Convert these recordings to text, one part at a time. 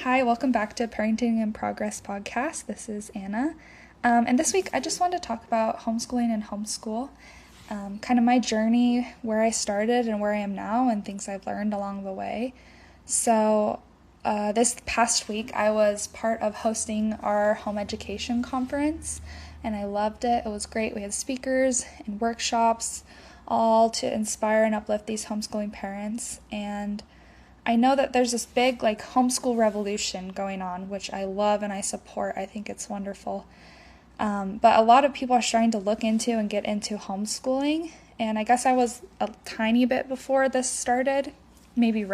Hi, welcome back to Parenting in Progress podcast. This is Anna. And this week I just wanted to talk about homeschooling and homeschool, kind of my journey, where I started and where I am now, and things I've learned along the way. So, this past week I was part of hosting our home education conference, and I loved it. It was great. We had speakers and workshops, all to inspire and uplift these homeschooling parents. And I know that there's this big homeschool revolution going on, which I love and I support. I think it's wonderful. But a lot of people are starting to look into and get into homeschooling. And I guess I was a tiny bit before this started, maybe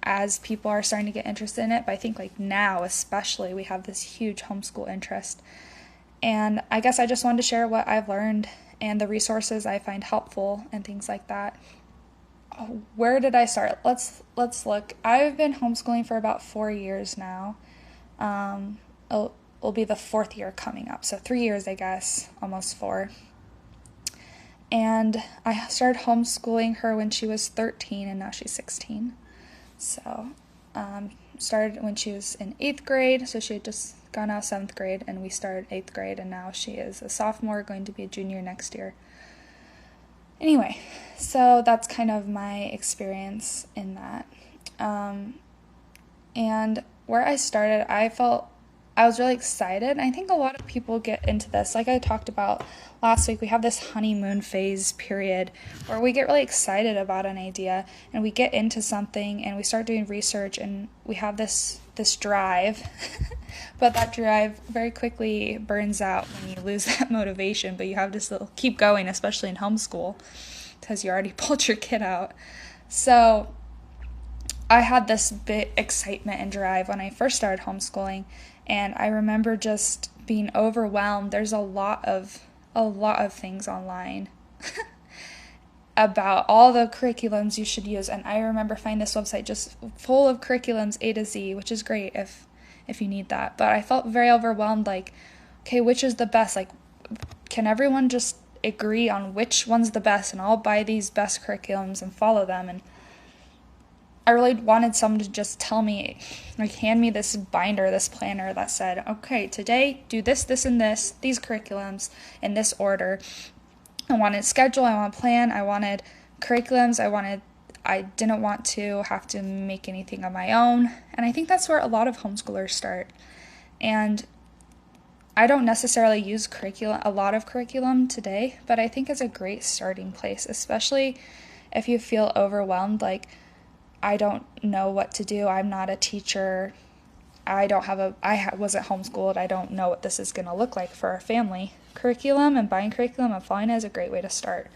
as people are starting to get interested in it. But I think now especially we have this huge homeschool interest. And I guess I just wanted to share what I've learned and the resources I find helpful and things like that. Where did I start? Let's look. I've been homeschooling for about 4 years now. It'll be the 4th year coming up, so 3 years, I guess, almost 4. And I started homeschooling her when she was 13, and now she's 16. So, started when she was in 8th grade, so she had just gone out of 7th grade, and we started 8th grade, and now she is a sophomore, going to be a junior next year. Anyway, so that's kind of my experience in that. And where I started, I was really excited. I think a lot of people get into this. Like I talked about last week, we have this honeymoon phase period where we get really excited about an idea and we get into something and we start doing research and we have this drive. But that drive very quickly burns out when you lose that motivation, but you have to still keep going, especially in homeschool, because you already pulled your kid out. So I had this big excitement and drive when I first started homeschooling, and I remember just being overwhelmed. There's a lot of things online about all the curriculums you should use, and I remember finding this website just full of curriculums A to Z, which is great if you need that. But I felt very overwhelmed, okay, which is the best? Can everyone just agree on which one's the best, and I'll buy these best curriculums and follow them? And I really wanted someone to just tell me, hand me this binder, this planner that said, okay, today do this, this, and this, these curriculums in this order. I wanted schedule, I wanted plan, I wanted curriculums, I didn't want to have to make anything of my own. And I think that's where a lot of homeschoolers start. And I don't necessarily use a lot of curriculum today, but I think it's a great starting place, especially if you feel overwhelmed, I don't know what to do. I'm not a teacher. I wasn't homeschooled. I don't know what this is going to look like for our family. Curriculum and buying curriculum, I'm finding is a great way to start.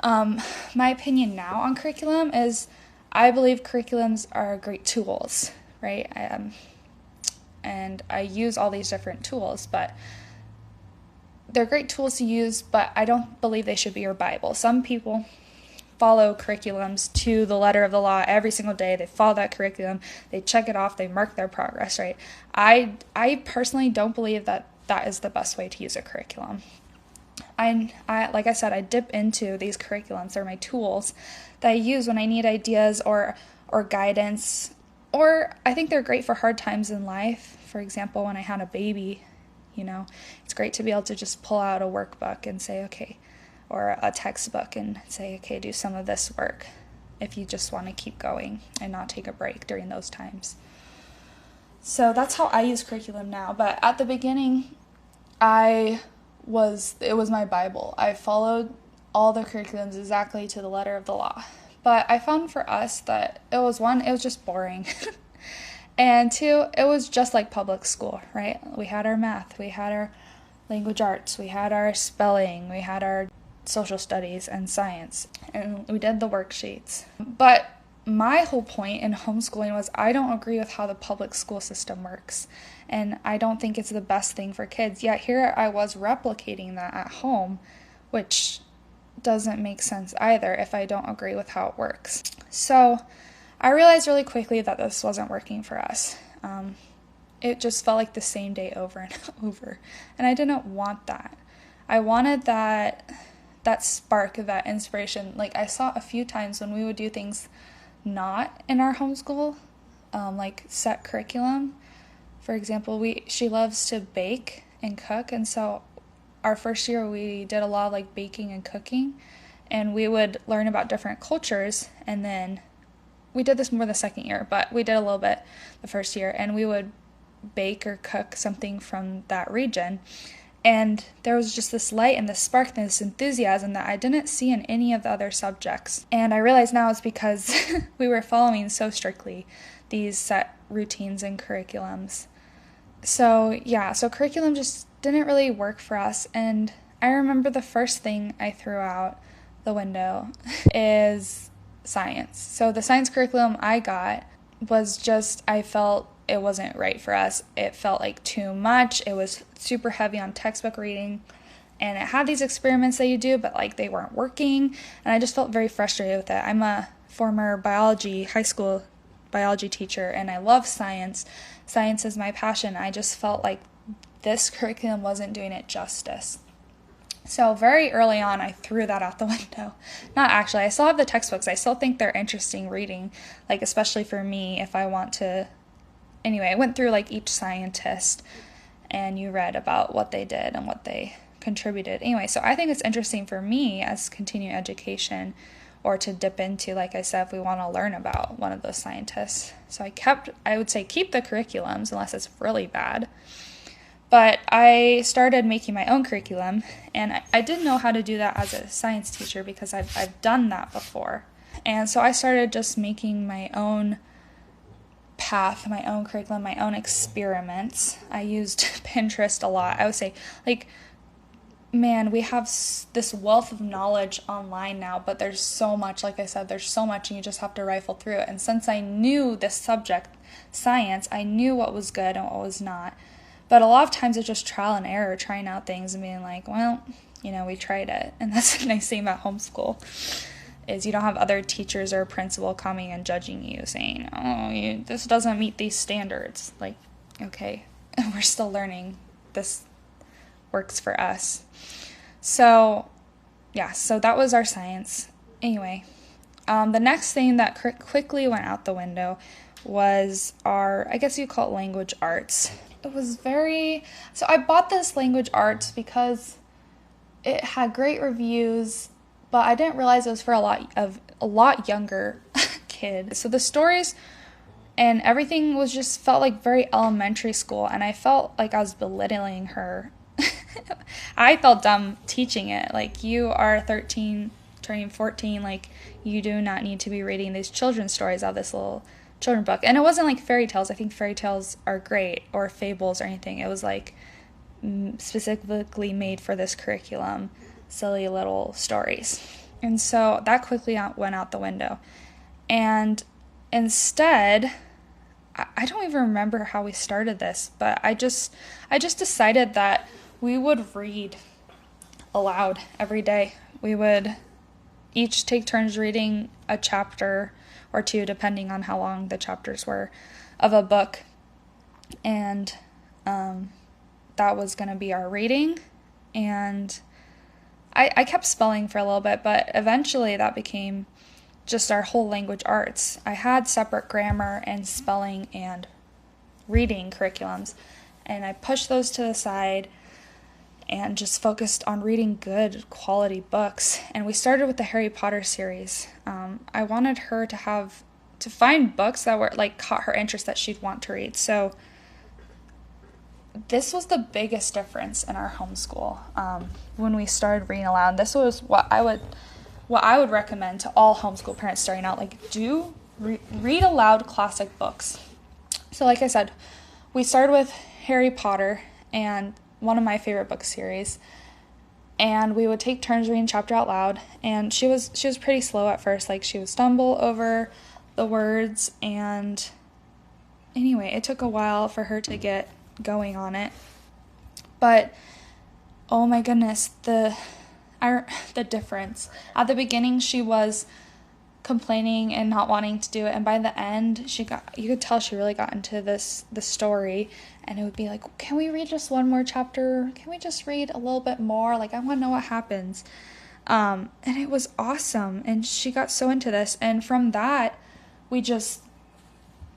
My opinion now on curriculum is I believe curriculums are great tools, right? And I use all these different tools, but they're great tools to use, but I don't believe they should be your Bible. Some people follow curriculums to the letter of the law every single day. They follow that curriculum, they check it off, they mark their progress, right? I personally don't believe that is the best way to use a curriculum. I like I said, I dip into these curriculums. They're my tools that I use when I need ideas or guidance, or I think they're great for hard times in life. For example, when I had a baby, it's great to be able to just pull out a workbook and say, okay, or a textbook and say, okay, do some of this work if you just want to keep going and not take a break during those times. So that's how I use curriculum now. But at the beginning, it was my Bible. I followed all the curriculums exactly to the letter of the law. But I found for us that it was just boring. And 2, it was just like public school, right? We had our math, we had our language arts, we had our spelling, we had our social studies and science, and we did the worksheets. But my whole point in homeschooling was I don't agree with how the public school system works, and I don't think it's the best thing for kids. Yet here I was replicating that at home, which doesn't make sense either if I don't agree with how it works. So I realized really quickly that this wasn't working for us. It just felt like the same day over and over, and I didn't want that. I wanted that spark, that inspiration. I saw a few times when we would do things not in our homeschool like set curriculum. For example, she loves to bake and cook, and so our first year we did a lot of like baking and cooking, and we would learn about different cultures, and then we did this more the second year, but we did a little bit the first year, and we would bake or cook something from that region. And there was just this light and this spark and this enthusiasm that I didn't see in any of the other subjects. And I realize now it's because we were following so strictly these set routines and curriculums. So curriculum just didn't really work for us. And I remember the first thing I threw out the window is science. So the science curriculum I got was just, I felt it wasn't right for us. It felt like too much. It was super heavy on textbook reading, and it had these experiments that you do, but like they weren't working, and I just felt very frustrated with it. I'm a former high school biology teacher, and I love science. Science is my passion. I just felt like this curriculum wasn't doing it justice. So very early on, I threw that out the window. Not actually. I still have the textbooks. I still think they're interesting reading, like especially for me if I want to. Anyway, I went through like each scientist, and you read about what they did and what they contributed. Anyway, so I think it's interesting for me as continuing education, or to dip into, like I said, if we want to learn about one of those scientists. So I would say keep the curriculums unless it's really bad. But I started making my own curriculum, and I didn't know how to do that as a science teacher because I've done that before. And so I started just making my own path, my own curriculum, my own experiments. I used Pinterest a lot. I would say, like, man, we have this wealth of knowledge online now, but there's so much, like I said, there's so much, and you just have to rifle through it. And since I knew this subject, science, I knew what was good and what was not. But a lot of times it's just trial and error, trying out things and being like, well, we tried it. And that's the nice thing about homeschool, is you don't have other teachers or principal coming and judging you, saying, oh, this doesn't meet these standards. Like, okay, we're still learning. This works for us. So that was our science. Anyway, the next thing that quickly went out the window was our, I guess you call it language arts. It was so I bought this language arts because it had great reviews, but I didn't realize it was for a lot younger kid. So the stories and everything felt like very elementary school, and I felt like I was belittling her. I felt dumb teaching it. Like, you are 13, turning 14, like, you do not need to be reading these children's stories out of this little children's book. And it wasn't like fairy tales. I think fairy tales are great, or fables or anything. It was like specifically made for this curriculum, silly little stories. And so that quickly went out the window. And instead, I don't even remember how we started this, but I just decided that we would read aloud every day. We would each take turns reading a chapter or two, depending on how long the chapters were, of a book. And that was going to be our reading. And I kept spelling for a little bit, but eventually that became just our whole language arts. I had separate grammar and spelling and reading curriculums, and I pushed those to the side and just focused on reading good quality books. And we started with the Harry Potter series. I wanted her to find books that were like caught her interest, that she'd want to read. So this was the biggest difference in our homeschool. When we started reading aloud, this was what I would recommend to all homeschool parents starting out. Like, read aloud classic books. So like I said, we started with Harry Potter, and one of my favorite book series, and we would take turns reading chapter out loud. And she was pretty slow at first. Like, she would stumble over the words, and anyway, it took a while for her to get going on it. But oh my goodness, the difference. At the beginning, she was complaining and not wanting to do it, and by the end, you could tell she really got into the story. And it would be like, can we read just one more chapter? Can we just read a little bit more? Like, I want to know what happens. And it was awesome. And she got so into this. And from that,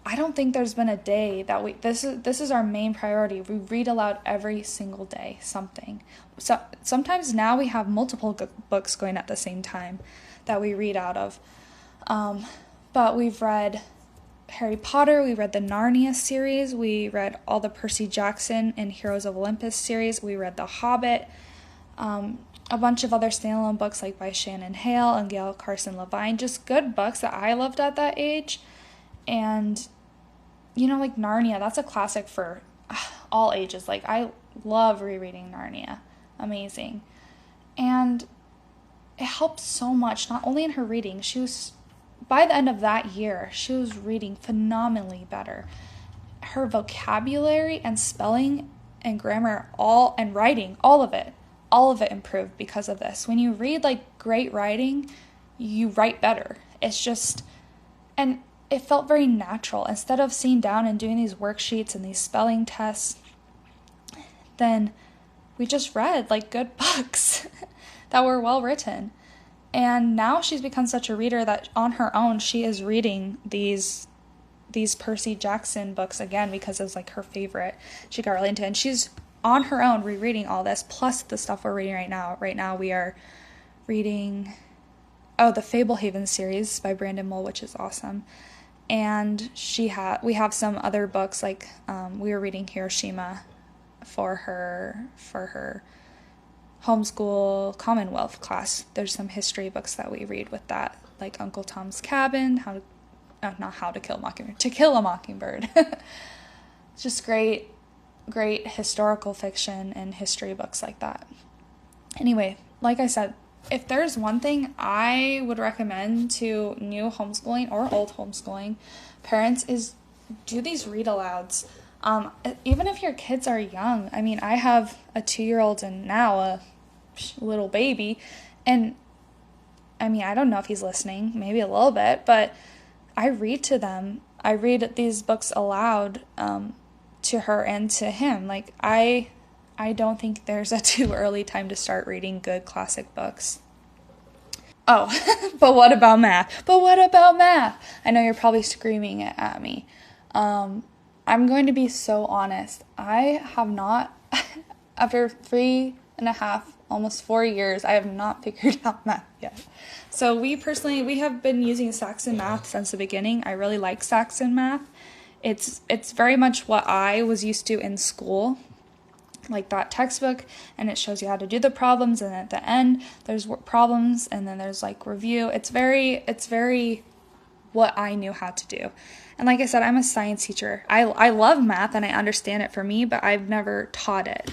I don't think there's been a day that this is our main priority. We read aloud every single day, something. So sometimes now we have multiple books going at the same time that we read out of. But we've read Harry Potter, we read the Narnia series, we read all the Percy Jackson and Heroes of Olympus series, we read The Hobbit, a bunch of other standalone books like by Shannon Hale and Gail Carson Levine, just good books that I loved at that age. And, like Narnia, that's a classic for all ages. Like, I love rereading Narnia. Amazing. And it helped so much, not only in her reading. By the end of that year, she was reading phenomenally better. Her vocabulary and spelling and grammar, and writing, all of it improved because of this. When you read great writing, you write better. It's just, and it felt very natural. Instead of sitting down and doing these worksheets and these spelling tests, then we just read good books that were well written. And now she's become such a reader that on her own, she is reading these Percy Jackson books again because it's her favorite. She got really into it. And she's on her own rereading all this, plus the stuff we're reading right now. Right now we are reading, the Fablehaven series by Brandon Mull, which is awesome. And we have some other books, we were reading Hiroshima for her homeschool Commonwealth class. There's some history books that we read with that, like Uncle Tom's Cabin, To Kill a Mockingbird. It's just great historical fiction and history books like that. Anyway, like I said, if there's one thing I would recommend to new homeschooling or old homeschooling parents is do these read alouds. Even if your kids are young. I mean, I have a 2-year-old and now a little baby, and I mean, I don't know if he's listening, maybe a little bit, but I read to them. I read these books aloud to her and to him. I don't think there's a too early time to start reading good classic books. Oh, but what about math? I know you're probably screaming it at me. I'm going to be so honest. I have not, after 3.5, almost 4 years, I have not figured out math yet. So we have been using Saxon Math since the beginning. I really like Saxon Math. It's very much what I was used to in school, like that textbook, and it shows you how to do the problems, and at the end there's problems, and then there's review. It's very what I knew how to do. And like I said, I'm a science teacher. I love math and I understand it for me, but I've never taught it.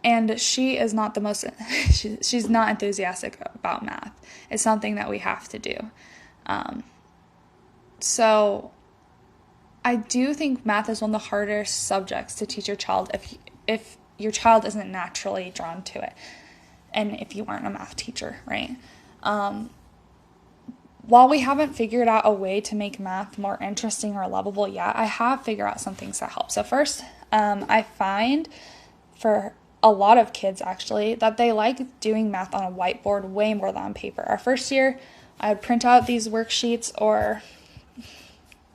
And she is not the most, she's not enthusiastic about math. It's something that we have to do. So I do think math is one of the hardest subjects to teach your child if your child isn't naturally drawn to it. And if you aren't a math teacher, right? While we haven't figured out a way to make math more interesting or lovable yet, I have figured out some things that help. So first, I find for a lot of kids actually that they like doing math on a whiteboard way more than on paper. Our first year, I would print out these worksheets or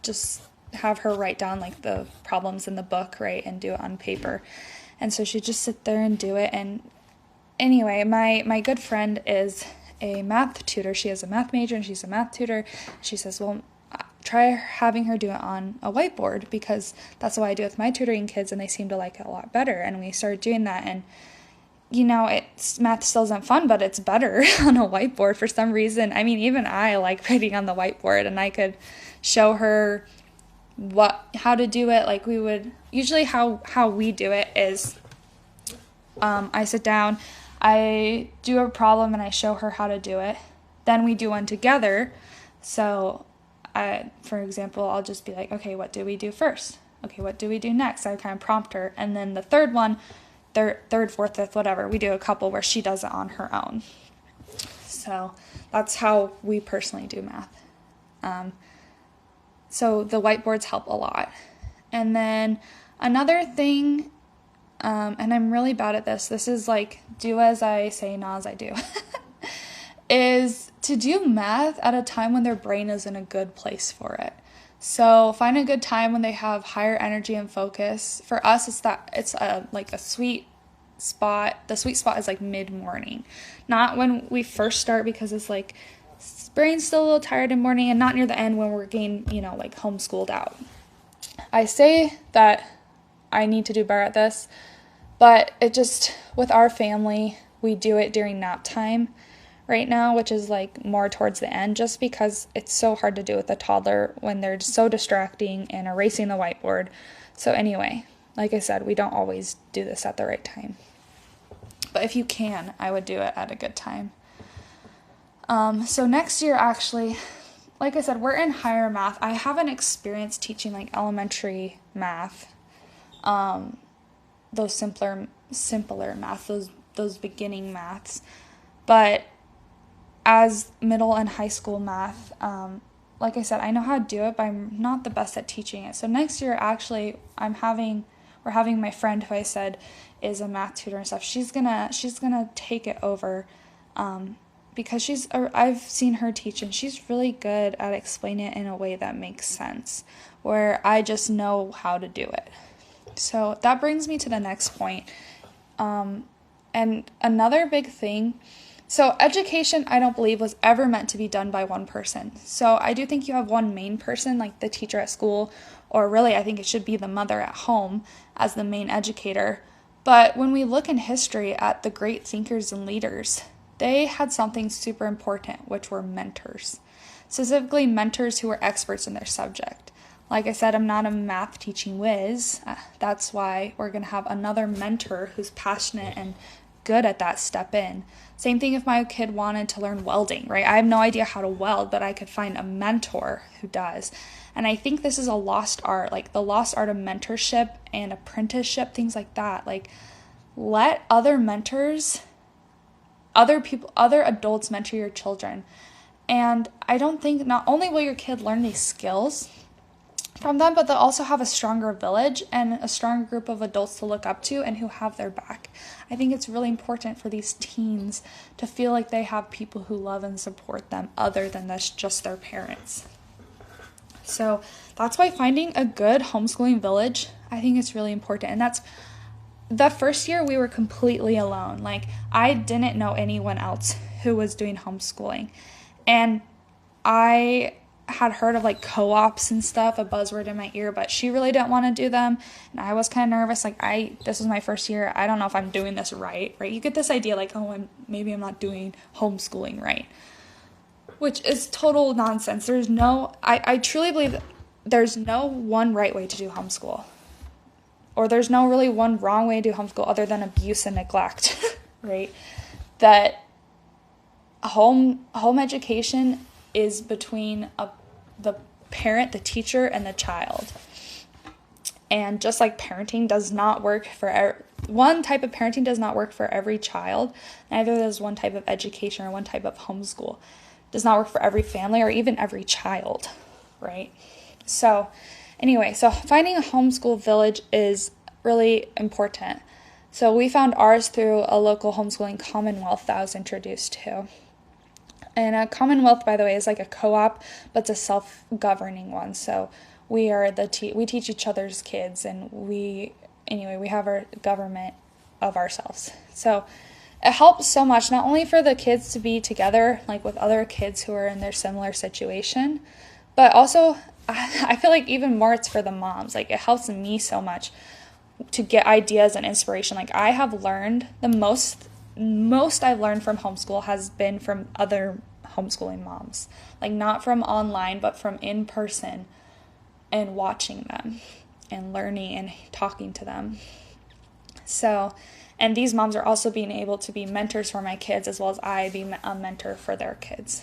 just have her write down the problems in the book, right, and do it on paper. And so she'd just sit there and do it. And anyway, my good friend is a math tutor. She has a math major and she's a math tutor. She says, well, try having her do it on a whiteboard, because that's what I do with my tutoring kids and they seem to like it a lot better. And we started doing that, and math still isn't fun, but it's better on a whiteboard for some reason. I mean, even I like writing on the whiteboard, and I could show her how to do it. We would usually how we do it is I sit down, I do a problem, and I show her how to do it. Then we do one together. So for example, I'll just be like, okay, what do we do first? Okay, what do we do next? I kind of prompt her. And then the third one, third, fourth, fifth, whatever, we do a couple where she does it on her own. So that's how we personally do math. So the whiteboards help a lot. And then another thing, and I'm really bad at this. This is do as I say, not as I do. Is to do math at a time when their brain is in a good place for it. So find a good time when they have higher energy and focus. For us, it's like a sweet spot. The sweet spot is like mid-morning, not when we first start, because it's like brain's still a little tired in the morning, and not near the end when we're getting, like homeschooled out. I say that I need to do better at this, but it just, with our family, we do it during nap time right now, which is like more towards the end, just because it's so hard to do with a toddler when they're so distracting and erasing the whiteboard. So anyway, like I said, we don't always do this at the right time. But if you can, I would do it at a good time. So next year, actually, like I said, we're in higher math. I haven't experienced teaching like elementary math, those simpler math, those beginning maths. But as middle and high school math, like I said, I know how to do it, but I'm not the best at teaching it. So next year, actually, we're having my friend, who I said is a math tutor and stuff. She's gonna take it over, because I've seen her teach, and she's really good at explaining it in a way that makes sense, where I just know how to do it. So that brings me to the next point. And another big thing, so education, I don't believe, was ever meant to be done by one person. So I do think you have one main person, like the teacher at school, or really I think it should be the mother at home as the main educator. But when we look in history at the great thinkers and leaders, they had something super important, which were mentors. Specifically, mentors who were experts in their subject. Like I said, I'm not a math teaching whiz. That's why we're going to have another mentor who's passionate and good at that step in. Same thing if my kid wanted to learn welding, right? I have no idea how to weld, but I could find a mentor who does. And I think this is a lost art, like the lost art of mentorship and apprenticeship, things like that. Like, let other mentors, other adults mentor your children. And I don't think not only will your kid learn these skills from them, but they'll also have a stronger village and a stronger group of adults to look up to and who have their back. I think it's really important for these teens to feel like they have people who love and support them other than just their parents. So that's why finding a good homeschooling village, I think it's really important. And that's the first year we were completely alone. Like, I didn't know anyone else who was doing homeschooling. And I had heard of like co-ops and stuff, a buzzword in my ear, but she really didn't want to do them. And I was kind of nervous. Like, this was my first year. I don't know if I'm doing this right? You get this idea like, oh, maybe I'm not doing homeschooling right, which is total nonsense. I truly believe that there's no one right way to do homeschool, or there's no really one wrong way to do homeschool other than abuse and neglect, right? That home education is between the parent, the teacher, and the child. And just like parenting does not work for one type of parenting does not work for every child, neither does one type of education or one type of homeschool. It does not work for every family or even every child, right? So anyway, so finding a homeschool village is really important. So we found ours through a local homeschooling commonwealth that I was introduced to. And a commonwealth, by the way, is like a co-op, but it's a self-governing one. So we are we teach each other's kids, and we have our government of ourselves. So it helps so much, not only for the kids to be together, like with other kids who are in their similar situation, but also I feel like even more it's for the moms. Like, it helps me so much to get ideas and inspiration. Like, I have learned the most I've learned from homeschool has been from other homeschooling moms. Like, not from online, but from in person and watching them and learning and talking to them. So, and these moms are also being able to be mentors for my kids, as well as I be a mentor for their kids.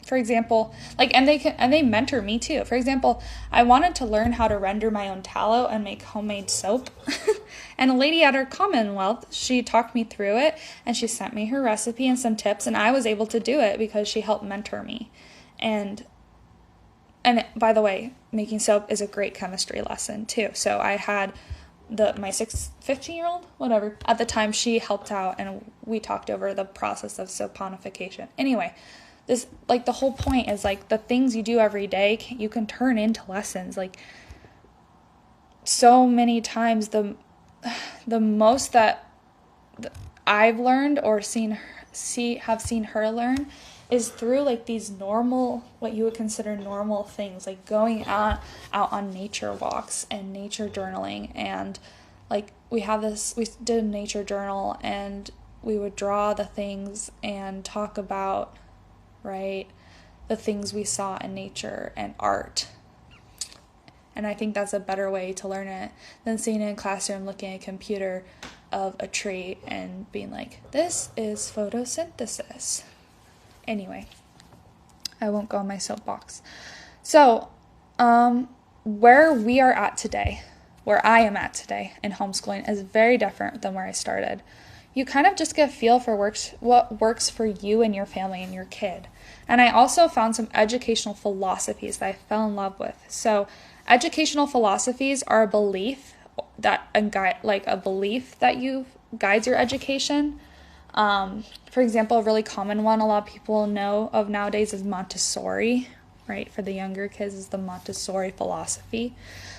For example, and they mentor me too. For example, I wanted to learn how to render my own tallow and make homemade soap. And a lady at our Commonwealth, she talked me through it, and she sent me her recipe and some tips, and I was able to do it because she helped mentor me. And by the way, making soap is a great chemistry lesson too. So I had my 15-year-old, whatever, at the time, she helped out, and we talked over the process of saponification. Anyway, this, like, the whole point is, like, the things you do every day, you can turn into lessons. Like, so many times the most that I've learned or have seen her learn is through, like, these normal, what you would consider normal things, like going out on nature walks and nature journaling. And, like, we did a nature journal, and we would draw the things and talk about, right, the things we saw in nature and art. And I think that's a better way to learn it than sitting in a classroom looking at a computer of a tree and being like, this is photosynthesis. Anyway, I won't go on my soapbox. So, where we are at today, where I am at today in homeschooling, is very different than where I started. You kind of just get a feel for what works for you and your family and your kid. And I also found some educational philosophies that I fell in love with. So, educational philosophies are a belief that guides your education. For example, a really common one a lot of people know of nowadays is Montessori, right? For the younger kids is the Montessori philosophy.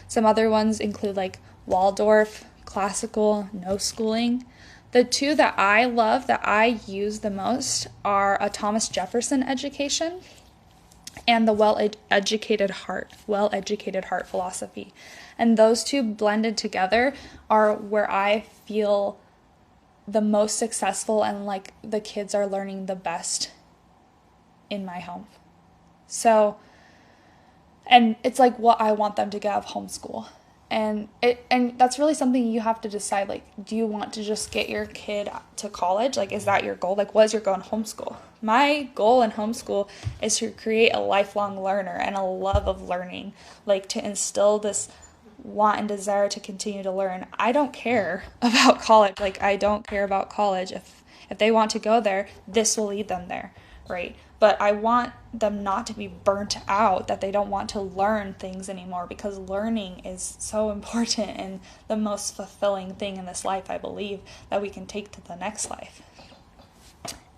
Some other ones include, like, Waldorf, classical, no schooling. The two that I love, that I use the most, are a Thomas Jefferson education and the well-educated heart philosophy. And those two blended together are where I feel the most successful, and, like, the kids are learning the best in my home. So, and it's like what I want them to get out of homeschool. And that's really something you have to decide. Like, do you want to just get your kid to college? Like, is that your goal? Like, what is your goal in homeschool? My goal in homeschool is to create a lifelong learner and a love of learning, like, to instill this want and desire to continue to learn. I don't care about college. Like, I don't care about college. If they want to go there, this will lead them there, right? But I want them not to be burnt out, that they don't want to learn things anymore, because learning is so important and the most fulfilling thing in this life, I believe, that we can take to the next life.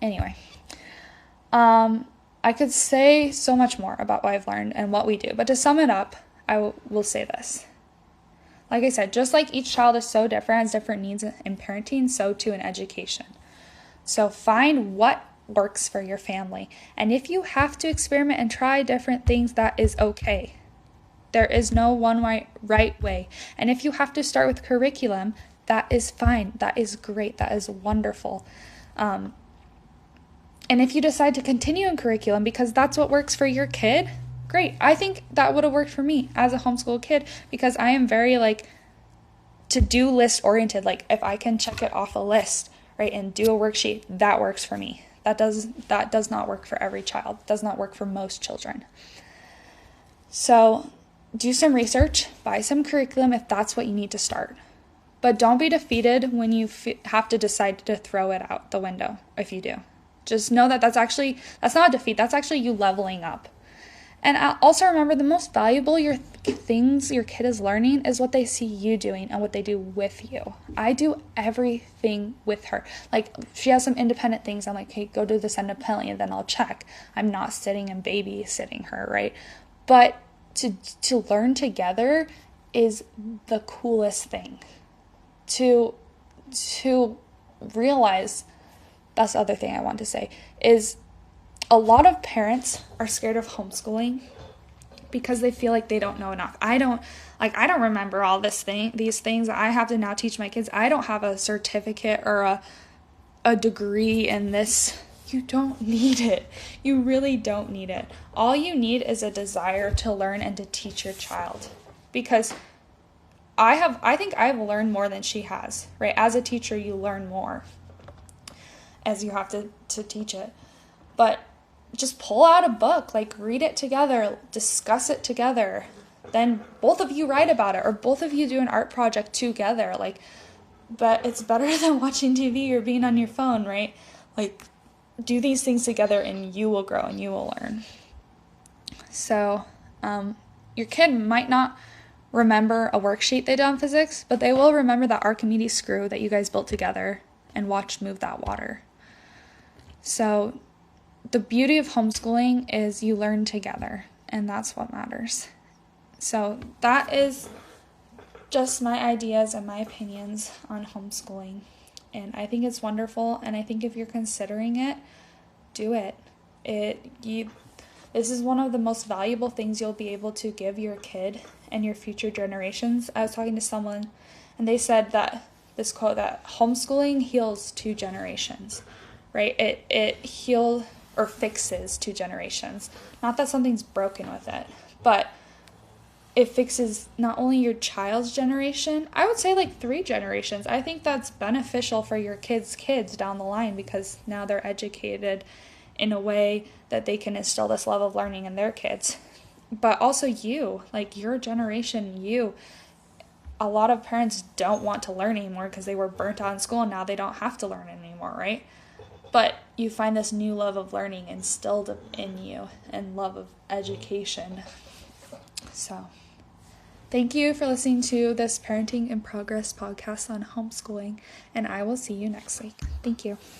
Anyway, I could say so much more about what I've learned and what we do, but to sum it up, I will say this. Like I said, just like each child is so different, has different needs in parenting, so too in education. So find what works for your family. And if you have to experiment and try different things, that is okay. There is no one right way. And if you have to start with curriculum, that is fine. That is great. That is wonderful. And if you decide to continue in curriculum because that's what works for your kid, great. I think that would have worked for me as a homeschool kid, because I am very, like, to-do list oriented. Like, if I can check it off a list, right, and do a worksheet, that works for me. That does not work for every child. It does not work for most children. So do some research, buy some curriculum if that's what you need to start. But don't be defeated when you have to decide to throw it out the window if you do. Just know that that's not a defeat. That's actually you leveling up. And also remember, the most valuable things your kid is learning is what they see you doing and what they do with you. I do everything with her. Like, she has some independent things. I'm like, hey, go do this independently, and then I'll check. I'm not sitting and babysitting her, right? But to learn together is the coolest thing. To realize, that's the other thing I want to say, is a lot of parents are scared of homeschooling because they feel like they don't know enough. I don't remember all these things I have to now teach my kids. I don't have a certificate or a degree in this. You don't need it. You really don't need it. All you need is a desire to learn and to teach your child. Because I think I've learned more than she has, right? As a teacher, you learn more as you have to teach it. But just pull out a book, like, read it together, discuss it together. Then both of you write about it, or both of you do an art project together. Like, but it's better than watching TV or being on your phone, right? Like, do these things together and you will grow and you will learn. So, your kid might not remember a worksheet they did on physics, but they will remember that Archimedes screw that you guys built together and watched move that water. So the beauty of homeschooling is you learn together, and that's what matters. So that is just my ideas and my opinions on homeschooling. And I think it's wonderful, and I think if you're considering it, do it. This is one of the most valuable things you'll be able to give your kid and your future generations. I was talking to someone, and they said that this quote, that homeschooling heals 2 generations, right? It heals or fixes 2 generations. Not that something's broken with it, but it fixes not only your child's generation, I would say like 3 generations. I think that's beneficial for your kids' kids down the line, because now they're educated in a way that they can instill this love of learning in their kids. But also you, like your generation, a lot of parents don't want to learn anymore because they were burnt out in school, and now they don't have to learn anymore, right? But you find this new love of learning instilled in you, and love of education. So thank you for listening to this Parenting in Progress podcast on homeschooling, and I will see you next week. Thank you.